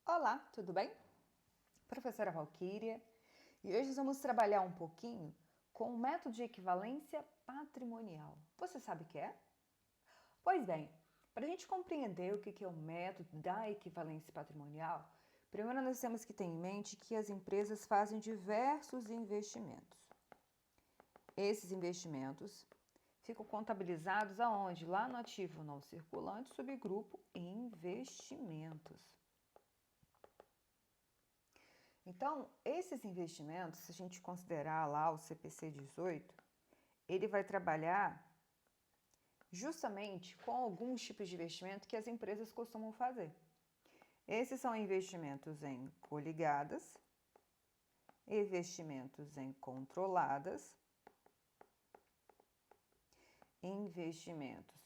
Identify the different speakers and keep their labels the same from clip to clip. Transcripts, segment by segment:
Speaker 1: Olá, tudo bem? Professora Valquíria, e hoje nós vamos trabalhar um pouquinho com o método de equivalência patrimonial. Você sabe o que é? Pois bem, para a gente compreender o que é o método da equivalência patrimonial, primeiro nós temos que ter em mente que as empresas fazem diversos investimentos. Esses investimentos ficam contabilizados aonde? Lá no ativo não circulante, subgrupo investimentos. Então, esses investimentos, se a gente considerar lá o CPC 18, ele vai trabalhar justamente com alguns tipos de investimento que as empresas costumam fazer. Esses são investimentos em coligadas, investimentos em controladas, investimentos,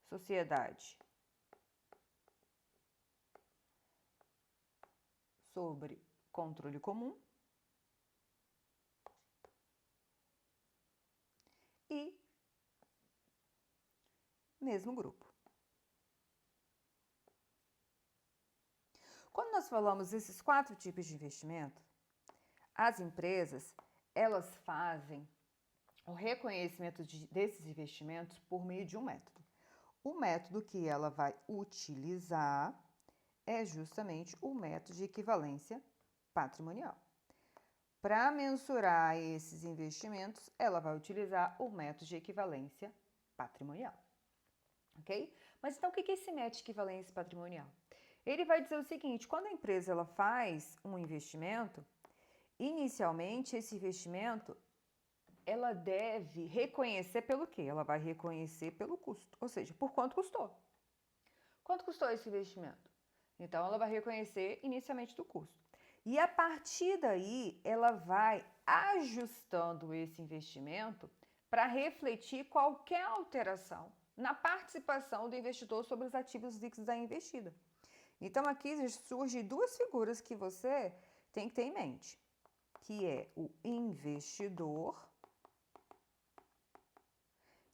Speaker 1: sociedade sobre controle comum e mesmo grupo. Quando nós falamos desses 4 tipos de investimento, as empresas, elas fazem o reconhecimento desses investimentos por meio de um método. O método que ela vai utilizar é justamente o método de equivalência patrimonial. Para mensurar esses investimentos, ela vai utilizar o método de equivalência patrimonial. Ok? Mas então, o que é esse método de equivalência patrimonial? Ele vai dizer o seguinte: quando a empresa ela faz um investimento, inicialmente esse investimento ela deve reconhecer pelo quê? Ela vai reconhecer pelo custo, ou seja, por quanto custou. Quanto custou esse investimento? Então, ela vai reconhecer inicialmente do custo. E a partir daí, ela vai ajustando esse investimento para refletir qualquer alteração na participação do investidor sobre os ativos líquidos da investida. Então, aqui surgem 2 figuras que você tem que ter em mente, que é o investidor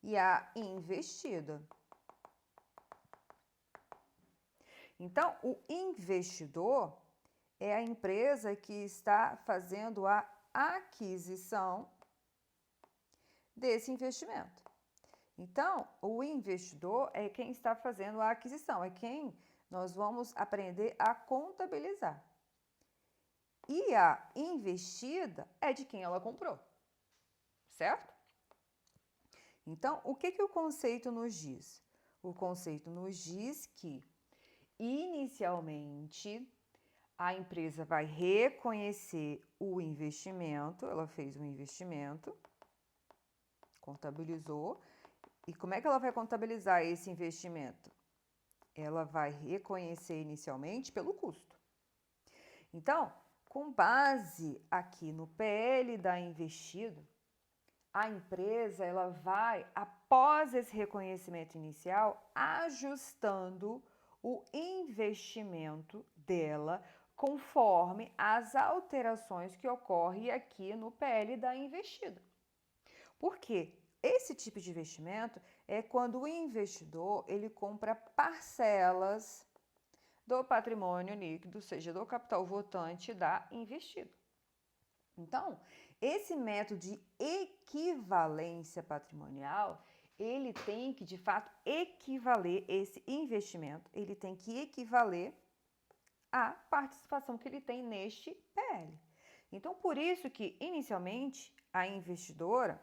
Speaker 1: e a investida. Então, o investidor é a empresa que está fazendo a aquisição desse investimento. Então, o investidor é quem está fazendo a aquisição, é quem nós vamos aprender a contabilizar. E a investida é de quem ela comprou, certo? Então, o que o conceito nos diz? O conceito nos diz que, inicialmente, a empresa vai reconhecer o investimento, ela fez um investimento, contabilizou. E como é que ela vai contabilizar esse investimento? Ela vai reconhecer inicialmente pelo custo. Então, com base aqui no PL da investida, a empresa ela vai, após esse reconhecimento inicial, ajustando o investimento dela conforme as alterações que ocorrem aqui no PL da investida. Por quê? Esse tipo de investimento é quando o investidor ele compra parcelas do patrimônio líquido, seja do capital votante da investida. Então, esse método de equivalência patrimonial, ele tem que, de fato, equivaler esse investimento, ele tem que equivaler à participação que ele tem neste PL. Então, por isso que, inicialmente, a investidora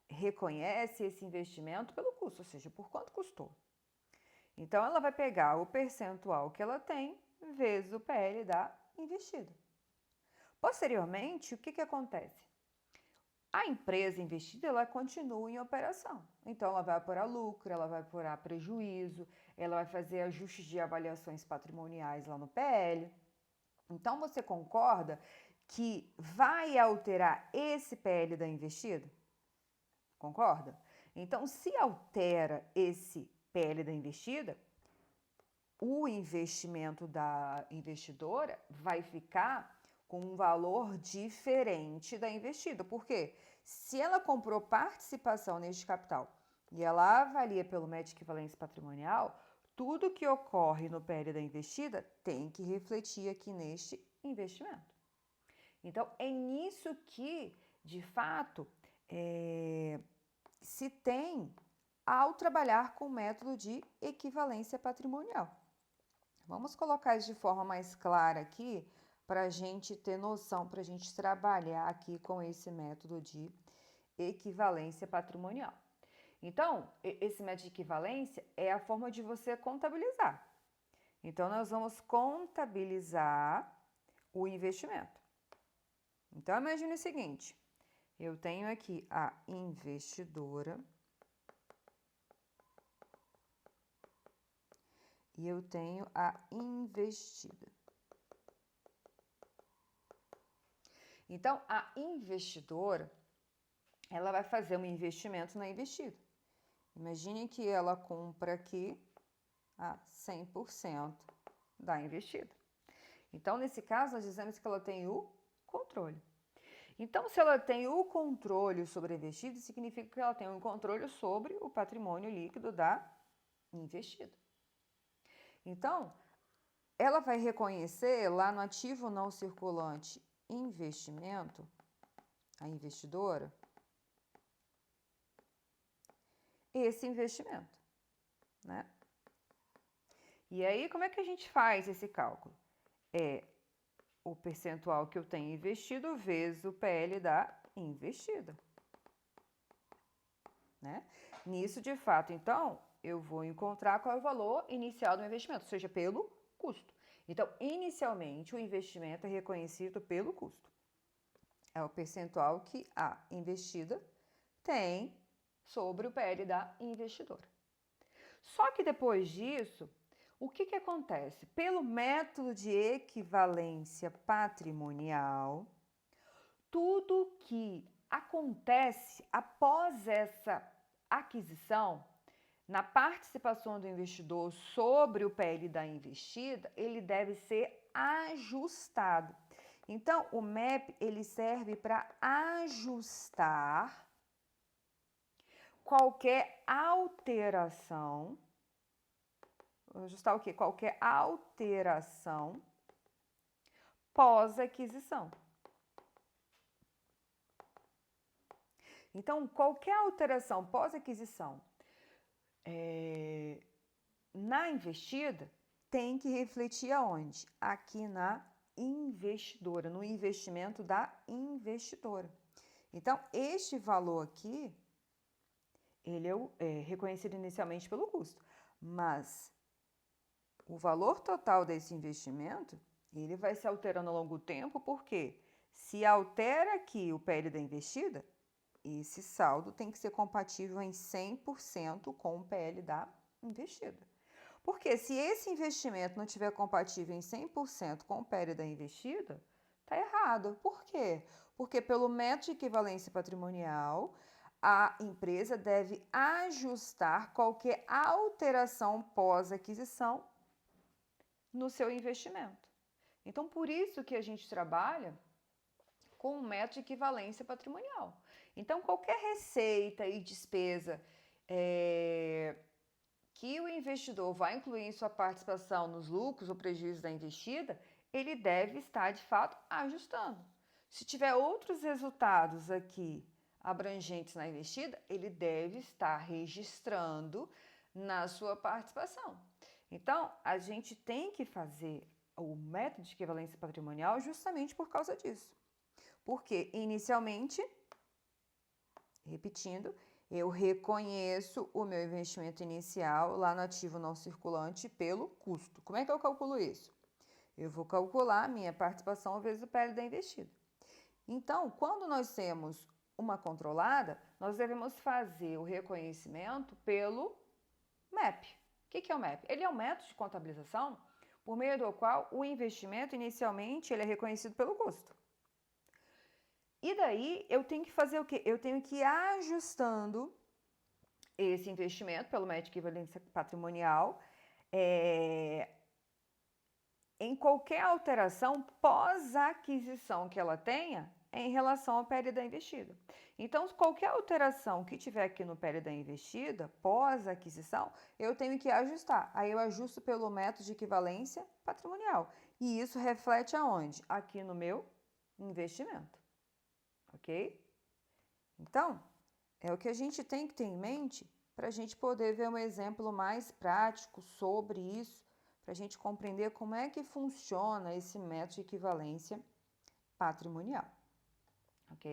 Speaker 1: reconhece esse investimento pelo custo, ou seja, por quanto custou. Então, ela vai pegar o percentual que ela tem vezes o PL da investida. Posteriormente, o que acontece? A empresa investida, ela continua em operação. Então, ela vai apurar lucro, ela vai apurar prejuízo, ela vai fazer ajustes de avaliações patrimoniais lá no PL. Então, você concorda que vai alterar esse PL da investida? Concorda? Então, se altera esse PL da investida, o investimento da investidora vai ficar com um valor diferente da investida. Por quê? Se ela comprou participação neste capital e ela avalia pelo método de equivalência patrimonial, tudo que ocorre no PL da investida tem que refletir aqui neste investimento. Então, é nisso que, de fato, se tem ao trabalhar com o método de equivalência patrimonial. Vamos colocar isso de forma mais clara aqui, para a gente ter noção, para a gente trabalhar aqui com esse método de equivalência patrimonial. Então, esse método de equivalência é a forma de você contabilizar. Então, nós vamos contabilizar o investimento. Então, imagine o seguinte, eu tenho aqui a investidora e eu tenho a investida. Então, a investidora, ela vai fazer um investimento na investida. Imagine que ela compra aqui a 100% da investida. Então, nesse caso, nós dizemos que ela tem o controle. Então, se ela tem o controle sobre a investida, significa que ela tem um controle sobre o patrimônio líquido da investida. Então, ela vai reconhecer lá no ativo não circulante investimento, a investidora, esse investimento, né? E aí, como é que a gente faz esse cálculo? É o percentual que eu tenho investido vezes o PL da investida, né? Nisso, de fato, então, eu vou encontrar qual é o valor inicial do investimento, ou seja, pelo custo. Então, inicialmente, o investimento é reconhecido pelo custo. É o percentual que a investida tem sobre o PL da investidora. Só que depois disso, o que acontece? Pelo método de equivalência patrimonial, tudo que acontece após essa aquisição, na participação do investidor sobre o PL da investida, ele deve ser ajustado. Então, o MEP, ele serve para ajustar qualquer alteração. Ajustar o quê? Qualquer alteração pós-aquisição. Então, qualquer alteração pós-aquisição na investida tem que refletir aonde? Aqui na investidora, no investimento da investidora. Então, este valor aqui, ele é reconhecido inicialmente pelo custo, mas o valor total desse investimento, ele vai se alterando ao longo do tempo, porque se altera aqui o PL da investida, esse saldo tem que ser compatível em 100% com o PL da investida. Porque se esse investimento não estiver compatível em 100% com o PL da investida, está errado. Por quê? Porque pelo método de equivalência patrimonial, a empresa deve ajustar qualquer alteração pós-aquisição no seu investimento. Então, por isso que a gente trabalha com o método de equivalência patrimonial. Então, qualquer receita e despesa que o investidor vai incluir em sua participação nos lucros ou prejuízos da investida, ele deve estar, de fato, ajustando. Se tiver outros resultados aqui abrangentes na investida, ele deve estar registrando na sua participação. Então, a gente tem que fazer o método de equivalência patrimonial justamente por causa disso. Porque, inicialmente, repetindo, eu reconheço o meu investimento inicial lá no ativo não circulante pelo custo. Como é que eu calculo isso? Eu vou calcular a minha participação vezes o PL da investida. Então, quando nós temos uma controlada, nós devemos fazer o reconhecimento pelo MEP. O que é o MEP? Ele é um método de contabilização por meio do qual o investimento, inicialmente, ele é reconhecido pelo custo. E daí, eu tenho que fazer o quê? Eu tenho que ir ajustando esse investimento pelo método de equivalência patrimonial em qualquer alteração pós-aquisição que ela tenha em relação ao PL da investida. Então, qualquer alteração que tiver aqui no PL da investida, pós-aquisição, eu tenho que ajustar. Aí eu ajusto pelo método de equivalência patrimonial. E isso reflete aonde? Aqui no meu investimento. Ok? Então, é o que a gente tem que ter em mente para a gente poder ver um exemplo mais prático sobre isso, para a gente compreender como é que funciona esse método de equivalência patrimonial. Ok?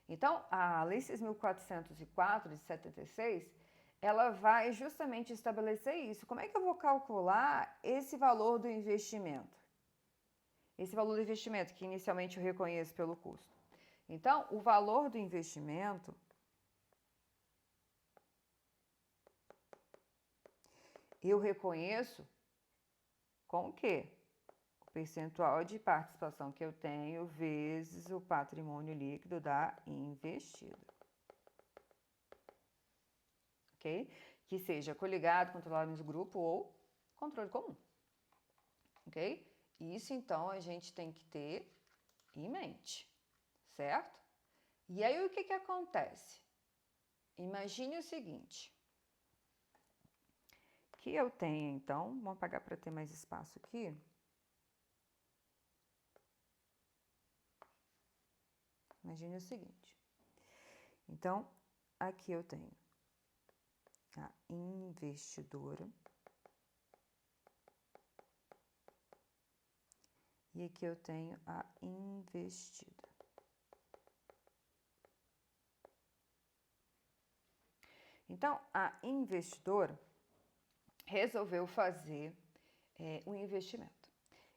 Speaker 1: Então, a Lei 6.404 de 76, ela vai justamente estabelecer isso. Como é que eu vou calcular esse valor do investimento? Esse valor do investimento que inicialmente eu reconheço pelo custo. Então, o valor do investimento eu reconheço com o quê? O percentual de participação que eu tenho vezes o patrimônio líquido da investida. Ok? Que seja coligado, controlado no grupo ou controle comum. Ok? Isso, então, a gente tem que ter em mente, certo? E aí, o que que acontece? Imagine o seguinte, que eu tenho, então, vamos apagar para ter mais espaço aqui. Imagine o seguinte, então, aqui eu tenho a investidora e aqui eu tenho a investida. Então, a investidora resolveu fazer um investimento.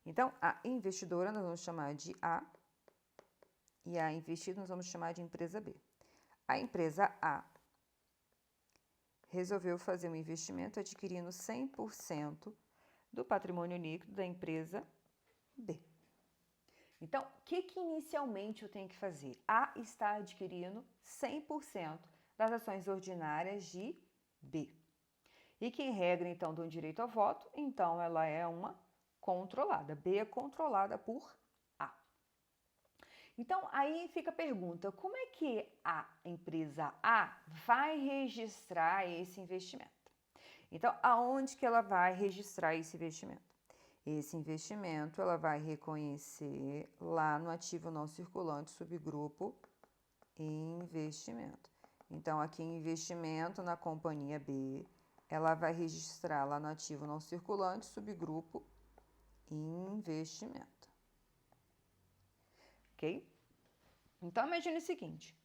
Speaker 1: Então, a investidora nós vamos chamar de A e a investida nós vamos chamar de empresa B. A empresa A resolveu fazer um investimento adquirindo 100% do patrimônio líquido da empresa B. Então, o que inicialmente eu tenho que fazer? A está adquirindo 100% das ações ordinárias de B. E que, em regra, então, dão direito ao voto, então ela é uma controlada. B é controlada por A. Então, aí fica a pergunta, como é que a empresa A vai registrar esse investimento? Então, aonde que ela vai registrar esse investimento? Esse investimento ela vai reconhecer lá no ativo não circulante, subgrupo investimento. Então, aqui em investimento na companhia B, ela vai registrar lá no ativo não circulante, subgrupo investimento. Ok? Então, imagine o seguinte,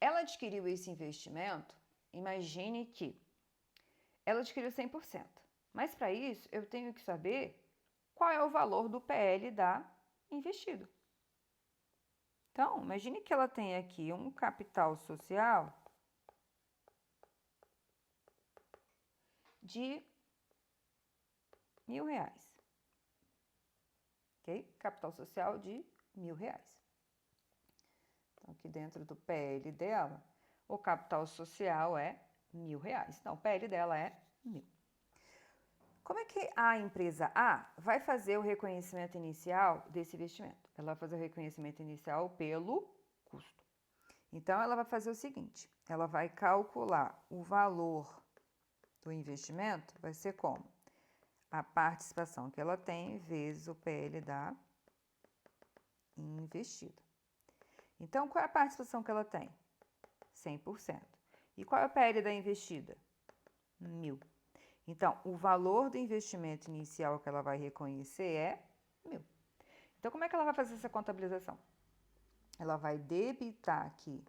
Speaker 1: ela adquiriu esse investimento, imagine que ela adquiriu 100%. Mas para isso, eu tenho que saber qual é o valor do PL da investida. Então, imagine que ela tem aqui um capital social de R$1.000. Ok? Capital social de R$1.000. Então, aqui dentro do PL dela, o capital social é R$1.000. Então, o PL dela é 1.000. Como é que a empresa A vai fazer o reconhecimento inicial desse investimento? Ela vai fazer o reconhecimento inicial pelo custo. Então, ela vai fazer o seguinte, ela vai calcular o valor do investimento, vai ser como? A participação que ela tem vezes o PL da investida. Então, qual é a participação que ela tem? 100%. E qual é o PL da investida? 1.000. Então, o valor do investimento inicial que ela vai reconhecer é 1.000. Então, como é que ela vai fazer essa contabilização? Ela vai debitar aqui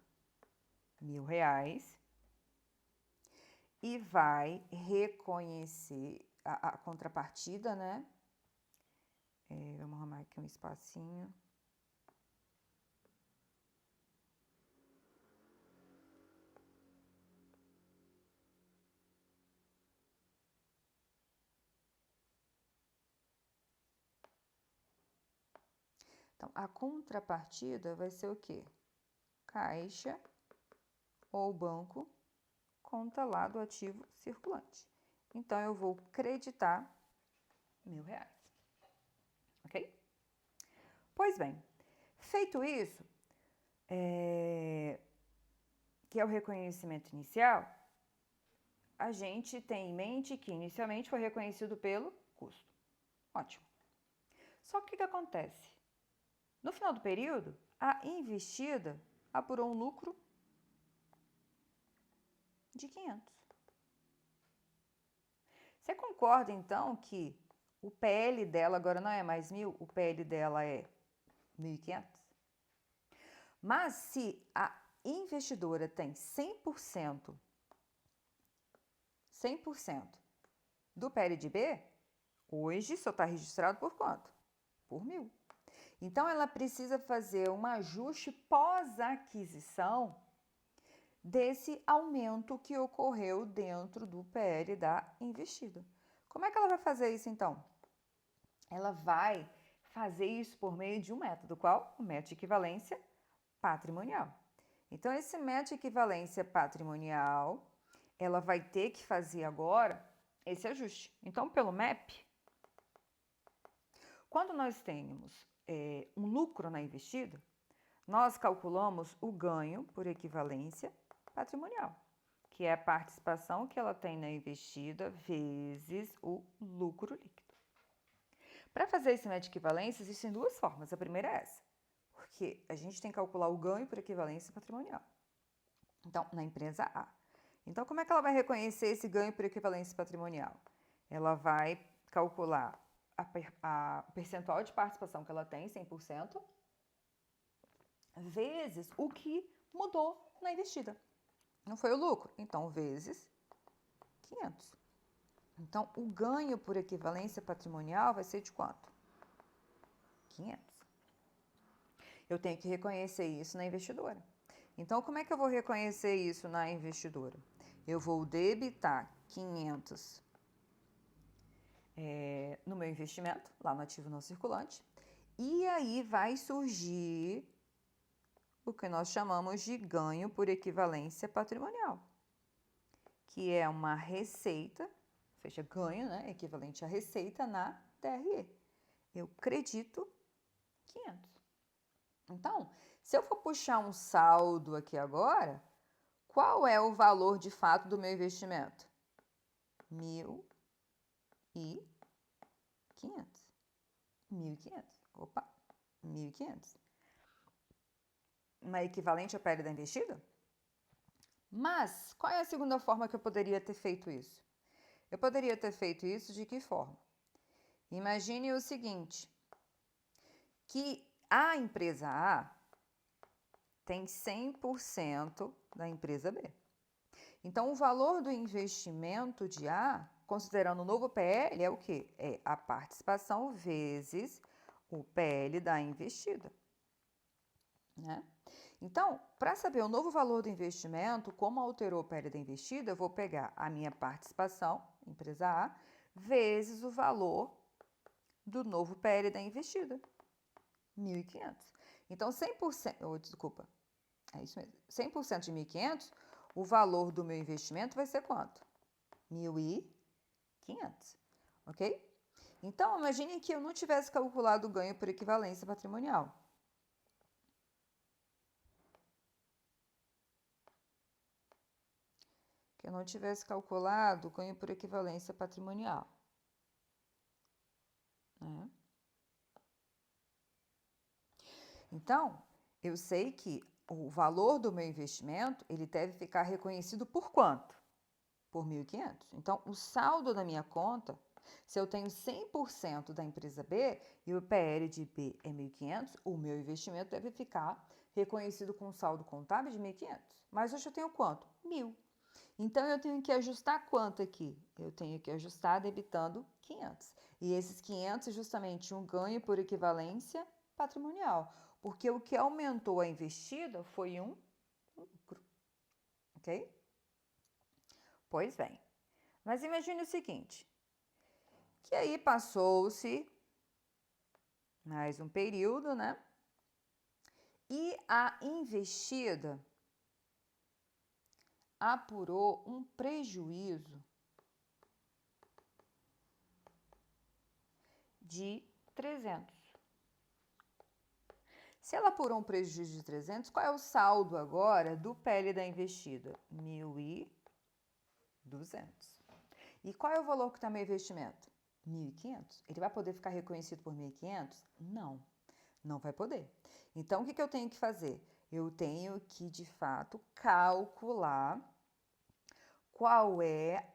Speaker 1: R$1.000 e vai reconhecer a contrapartida, né? Vamos arrumar aqui um espacinho. Então, a contrapartida vai ser o quê? Caixa ou banco, conta lá do ativo circulante. Então, eu vou creditar R$1.000. Ok? Pois bem, feito isso, que é o reconhecimento inicial, a gente tem em mente que inicialmente foi reconhecido pelo custo. Ótimo. Só que o que acontece? No final do período, a investida apurou um lucro de 500. Você concorda, então, que o PL dela agora não é mais 1.000, o PL dela é 1.500? Mas se a investidora tem 100% do PL de B, hoje só está registrado por quanto? Por 1.000. Então, ela precisa fazer um ajuste pós-aquisição desse aumento que ocorreu dentro do PL da investida. Como é que ela vai fazer isso, então? Ela vai fazer isso por meio de um método. Qual? O método de equivalência patrimonial. Então, esse método de equivalência patrimonial, ela vai ter que fazer agora esse ajuste. Então, pelo MEP, quando nós temos um lucro na investida, nós calculamos o ganho por equivalência patrimonial, que é a participação que ela tem na investida vezes o lucro líquido. Para fazer esse método de equivalência, existem duas formas. A primeira é essa, porque a gente tem que calcular o ganho por equivalência patrimonial. Então, na empresa A. Então, como é que ela vai reconhecer esse ganho por equivalência patrimonial? Ela vai calcular o percentual de participação que ela tem, 100%, vezes o que mudou na investida. Não foi o lucro? Então, vezes 500. Então, o ganho por equivalência patrimonial vai ser de quanto? 500. Eu tenho que reconhecer isso na investidora. Então, como é que eu vou reconhecer isso na investidora? Eu vou debitar 500 no meu investimento, lá no ativo não circulante, e aí vai surgir o que nós chamamos de ganho por equivalência patrimonial, que é uma receita, ou seja, ganho, né, equivalente à receita na DRE. Eu credito 500. Então, se eu for puxar um saldo aqui agora, qual é o valor de fato do meu investimento? 1.500. 1.500. Opa, 1.500. Uma equivalente ao PL da investida? Mas, qual é a segunda forma que eu poderia ter feito isso? Eu poderia ter feito isso de que forma? Imagine o seguinte, que a empresa A tem 100% da empresa B. Então, o valor do investimento de A, considerando o novo PL, é o quê? É a participação vezes o PL da investida, né? Então, para saber o novo valor do investimento, como alterou o PL da investida, eu vou pegar a minha participação, empresa A, vezes o valor do novo PL da investida, 1.500. Então, 100%, desculpa, é isso mesmo, 100% de 1.500, o valor do meu investimento vai ser quanto? 1.500, ok? Então, imagine que eu não tivesse calculado o ganho por equivalência patrimonial. Que eu não tivesse calculado o ganho por equivalência patrimonial, né? Então, eu sei que o valor do meu investimento, ele deve ficar reconhecido por quanto? Por 1.500. Então, o saldo da minha conta, se eu tenho 100% da empresa B e o PL de B é 1.500, o meu investimento deve ficar reconhecido com um saldo contábil de 1.500. Mas hoje eu tenho quanto? 1.000. Então, eu tenho que ajustar quanto aqui? Eu tenho que ajustar debitando 500. E esses 500 é justamente um ganho por equivalência patrimonial. Porque o que aumentou a investida foi um lucro. Ok? Pois bem. Mas imagine o seguinte, que aí passou-se mais um período, né? E a investida apurou um prejuízo de 300. Se ela apurou um prejuízo de 300, qual é o saldo agora do PL da investida? 1.200. E qual é o valor que está meu investimento? 1.500. Ele vai poder ficar reconhecido por 1.500? Não, não vai poder. Então, o que eu tenho que fazer? Eu tenho que, de fato, calcular qual é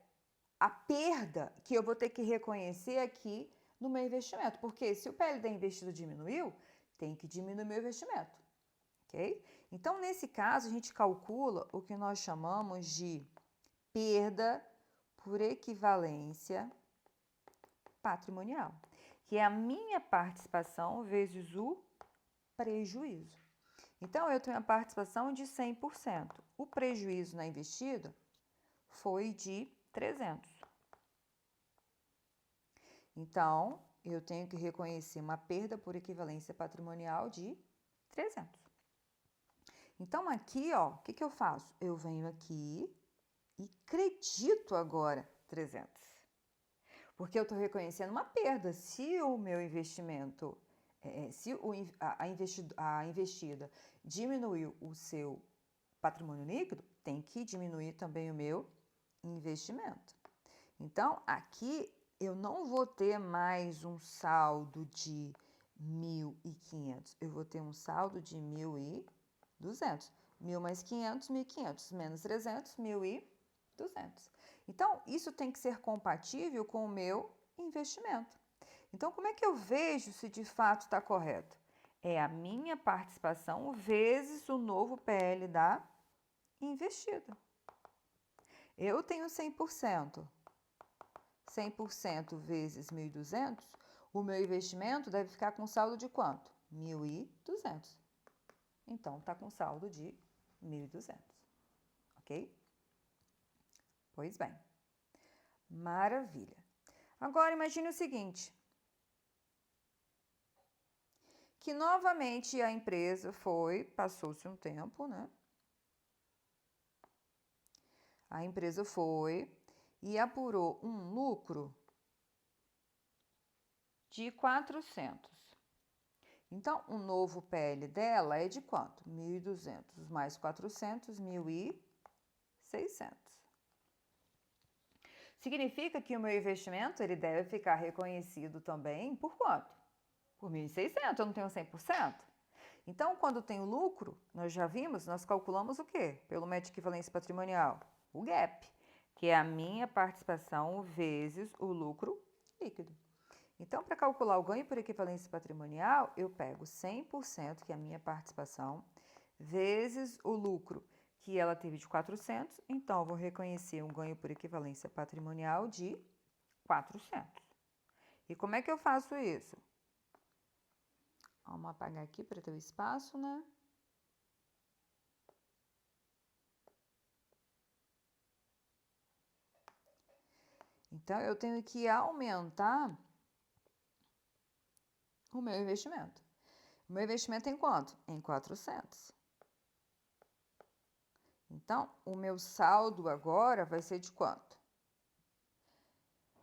Speaker 1: a perda que eu vou ter que reconhecer aqui no meu investimento. Porque se o PL da investida diminuiu, tem que diminuir meu investimento, ok? Então, nesse caso, a gente calcula o que nós chamamos de perda por equivalência patrimonial, que é a minha participação vezes o prejuízo. Então, eu tenho a participação de 100%. O prejuízo na investida foi de 300. Então, eu tenho que reconhecer uma perda por equivalência patrimonial de 300. Então, aqui, ó, o que eu faço? Eu venho aqui e credito agora 300. Porque eu estou reconhecendo uma perda. Se o meu investimento, a investida diminuiu o seu patrimônio líquido, tem que diminuir também o meu investimento. Então, aqui eu não vou ter mais um saldo de 1.500. Eu vou ter um saldo de 1.200. 1.000 mais 500, 1.500. Menos 300, 1.200. Então, isso tem que ser compatível com o meu investimento. Então, como é que eu vejo se de fato está correto? É a minha participação vezes o novo PL da investida. Eu tenho 100%. 100% vezes 1.200, o meu investimento deve ficar com saldo de quanto? 1.200. Então, está com saldo de 1.200, ok? Pois bem, maravilha. Agora, imagine o seguinte, que novamente a empresa passou-se um tempo, né? A empresa foi e apurou um lucro de 400. Então, o novo PL dela é de quanto? 1.200 mais 400, 1.600. Significa que o meu investimento ele deve ficar reconhecido também por quanto? Por 1.600, eu não tenho 100%. Então, quando tem o lucro, nós já vimos, nós calculamos o quê? Pelo método de equivalência patrimonial? O gap, que é a minha participação vezes o lucro líquido. Então, para calcular o ganho por equivalência patrimonial, eu pego 100%, que é a minha participação, vezes o lucro, que ela teve de 400, então eu vou reconhecer um ganho por equivalência patrimonial de 400. E como é que eu faço isso? Vamos apagar aqui para ter o espaço, né? Então, eu tenho que aumentar o meu investimento. O meu investimento em quanto? Em 400. Então, o meu saldo agora vai ser de quanto?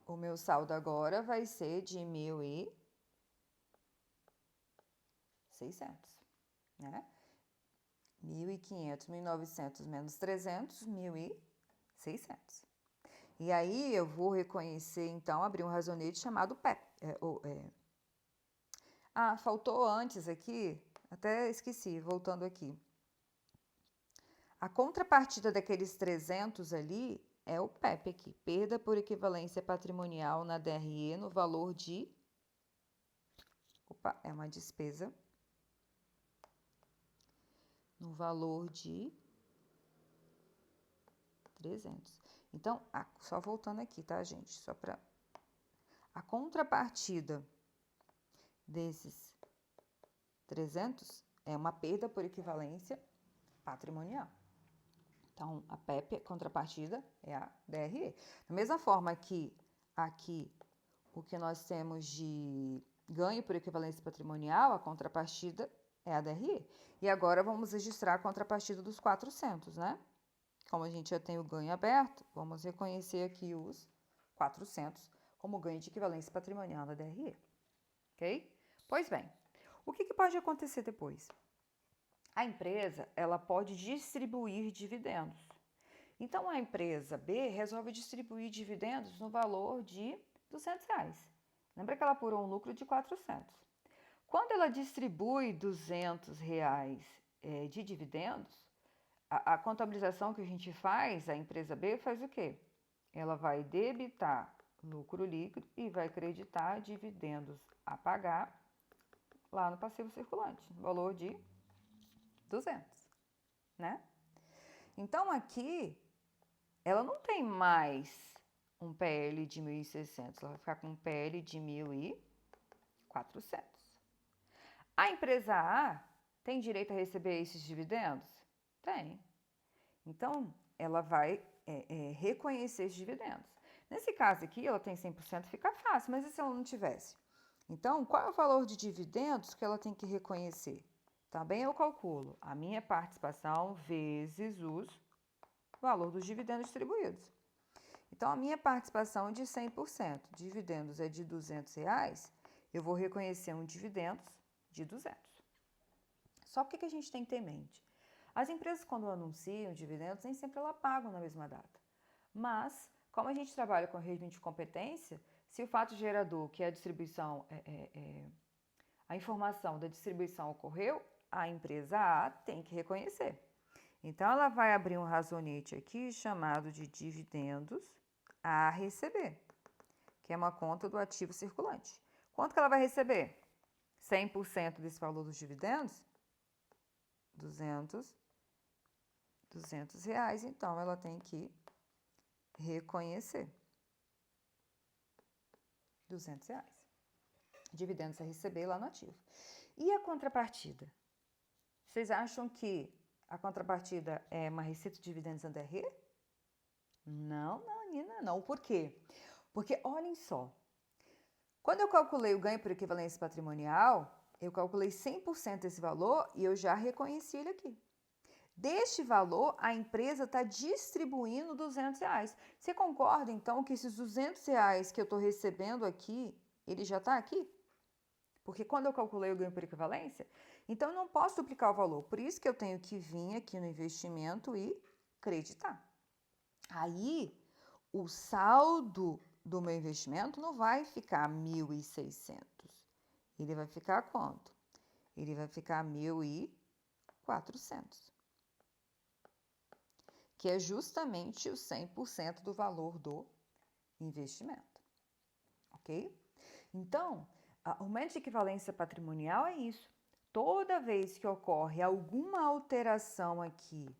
Speaker 1: O meu saldo agora vai ser de 1.600, né? 1.500, 1.900 menos 300, 1.600. E aí, eu vou reconhecer, então, abrir um razonete chamado PEP. Faltou antes aqui, até esqueci, voltando aqui. A contrapartida daqueles 300 ali é o PEP aqui, perda por equivalência patrimonial na DRE no valor de... é uma despesa. No valor de 300. Então, só voltando aqui, tá, gente? Só para... A contrapartida desses 300 é uma perda por equivalência patrimonial. Então, a PEP, a contrapartida, é a DRE. Da mesma forma que aqui o que nós temos de ganho por equivalência patrimonial, a contrapartida é a DRE. E agora vamos registrar a contrapartida dos 400, né? Como a gente já tem o ganho aberto, vamos reconhecer aqui os 400 como ganho de equivalência patrimonial da DRE. Ok? Pois bem, O que pode acontecer depois? A empresa, ela pode distribuir dividendos. Então, a empresa B resolve distribuir dividendos no valor de R$200. Lembra que ela apurou um lucro de 400. Quando ela distribui R$200 de dividendos, a contabilização que a gente faz, a empresa B faz o quê? Ela vai debitar lucro líquido e vai creditar dividendos a pagar lá no passivo circulante, no valor de 200, né? Então, aqui, ela não tem mais um PL de 1.600, ela vai ficar com um PL de 1.400. A empresa A tem direito a receber esses dividendos? Tem. Então, ela vai reconhecer esses dividendos. Nesse caso aqui, ela tem 100%, fica fácil, mas e se ela não tivesse? Então, qual é o valor de dividendos que ela tem que reconhecer? Também eu calculo a minha participação vezes o valor dos dividendos distribuídos. Então, a minha participação é de 100%, dividendos é de R$200, eu vou reconhecer um dividendos de 200. Só que o que a gente tem que ter em mente? As empresas, quando anunciam dividendos, nem sempre elas pagam na mesma data. Mas, como a gente trabalha com regime de competência, se o fato gerador, que é a distribuição, a informação da distribuição ocorreu, a empresa A tem que reconhecer. Então, ela vai abrir um razonete aqui chamado de dividendos a receber, que é uma conta do ativo circulante. Quanto que ela vai receber? 100% desse valor dos dividendos? R$200. Então, ela tem que reconhecer. R$200. Dividendos a receber lá no ativo. E a contrapartida? Vocês acham que a contrapartida é uma receita de dividendos en DRE? Não, Nina, não. Por quê? Porque, olhem só, quando eu calculei o ganho por equivalência patrimonial, eu calculei 100% desse valor e eu já reconheci ele aqui. Deste valor, a empresa está distribuindo R$200. Você concorda, então, que esses R$200 que eu estou recebendo aqui, ele já está aqui? Porque quando eu calculei o ganho por equivalência, então eu não posso duplicar o valor. Por isso que eu tenho que vir aqui no investimento e creditar. Aí, o saldo do meu investimento não vai ficar 1.600. Ele vai ficar quanto? Ele vai ficar 1.400. Que é justamente o 100% do valor do investimento. Ok? Então, o método de equivalência patrimonial é isso. Toda vez que ocorre alguma alteração aqui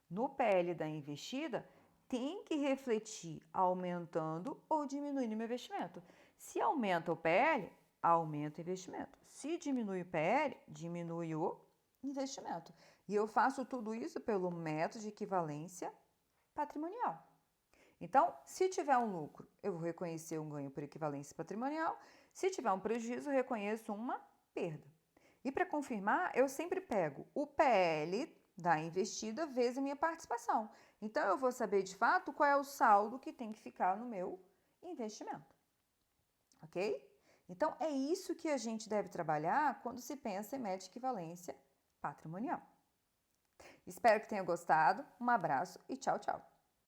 Speaker 1: no PL da investida, tem que refletir aumentando ou diminuindo o meu investimento. Se aumenta o PL, aumenta o investimento. Se diminui o PL, diminui o investimento. E eu faço tudo isso pelo método de equivalência patrimonial. Então, se tiver um lucro, eu vou reconhecer um ganho por equivalência patrimonial. Se tiver um prejuízo, eu reconheço uma perda. E para confirmar, eu sempre pego o PL da investida vezes a minha participação. Então, eu vou saber de fato qual é o saldo que tem que ficar no meu investimento. Ok? Então, é isso que a gente deve trabalhar quando se pensa em método de equivalência patrimonial. Espero que tenha gostado. Um abraço e tchau, tchau.